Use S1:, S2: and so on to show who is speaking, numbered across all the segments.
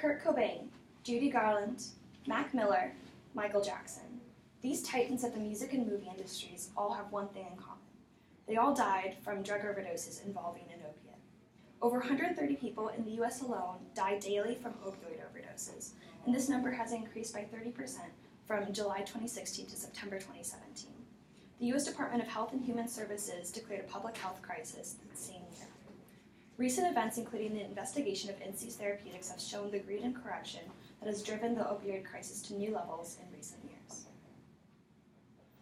S1: Kurt Cobain, Judy Garland, Mac Miller, Michael Jackson. These titans of the music and movie industries all have one thing in common. They all died from drug overdoses involving an opiate. Over 130 people in the US alone die daily from opioid overdoses, and this number has increased by 30% from July 2016 to September 2017. The US Department of Health and Human Services declared a public health crisis the same year. Recent events, including the investigation of NC's Therapeutics, have shown the greed and corruption that has driven the opioid crisis to new levels in recent years.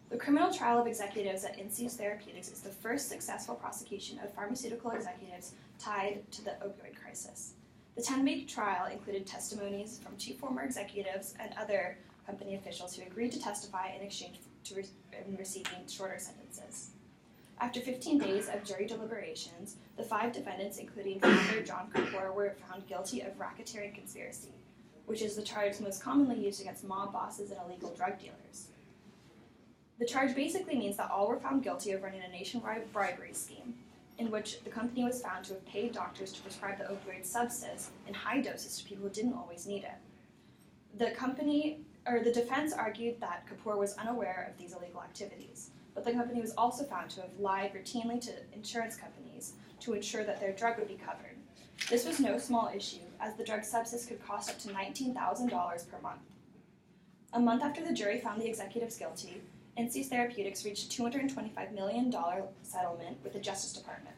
S1: The criminal trial of executives at NC's Therapeutics is the first successful prosecution of pharmaceutical executives tied to the opioid crisis. The 10-week trial included testimonies from 2 former executives and other company officials who agreed to testify in exchange for receiving shorter sentences. After 15 days of jury deliberations, the 5 defendants, including founder John Kapoor, were found guilty of racketeering conspiracy, which is the charge most commonly used against mob bosses and illegal drug dealers. The charge basically means that all were found guilty of running a nationwide bribery scheme, in which the company was found to have paid doctors to prescribe the opioid substance in high doses to people who didn't always need it. The defense argued that Kapoor was unaware of these illegal activities, but the company was also found to have lied routinely to insurance companies to ensure that their drug would be covered. This was no small issue, as the drug substance could cost up to $19,000 per month. A month after the jury found the executives guilty, NC's Therapeutics reached a $225 million settlement with the Justice Department.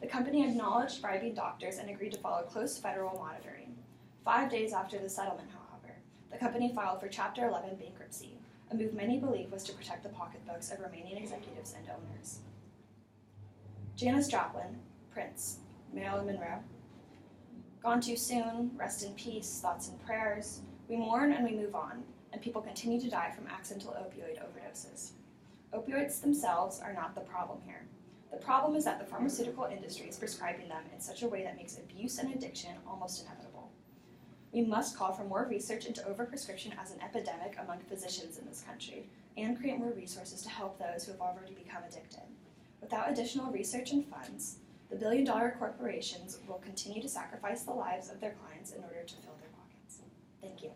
S1: The company acknowledged bribing doctors and agreed to follow close federal monitoring. 5 days after the settlement, however, the company filed for Chapter 11 bankruptcy, a move many believe was to protect the pocketbooks of remaining executives and owners. Janis Joplin, Prince, Marilyn Monroe. Gone too soon, rest in peace, thoughts and prayers. We mourn and we move on, and people continue to die from accidental opioid overdoses. Opioids themselves are not the problem here. The problem is that the pharmaceutical industry is prescribing them in such a way that makes abuse and addiction almost inevitable. We must call for more research into overprescription as an epidemic among physicians in this country, and create more resources to help those who have already become addicted. Without additional research and funds, the billion-dollar corporations will continue to sacrifice the lives of their clients in order to fill their pockets. Thank you.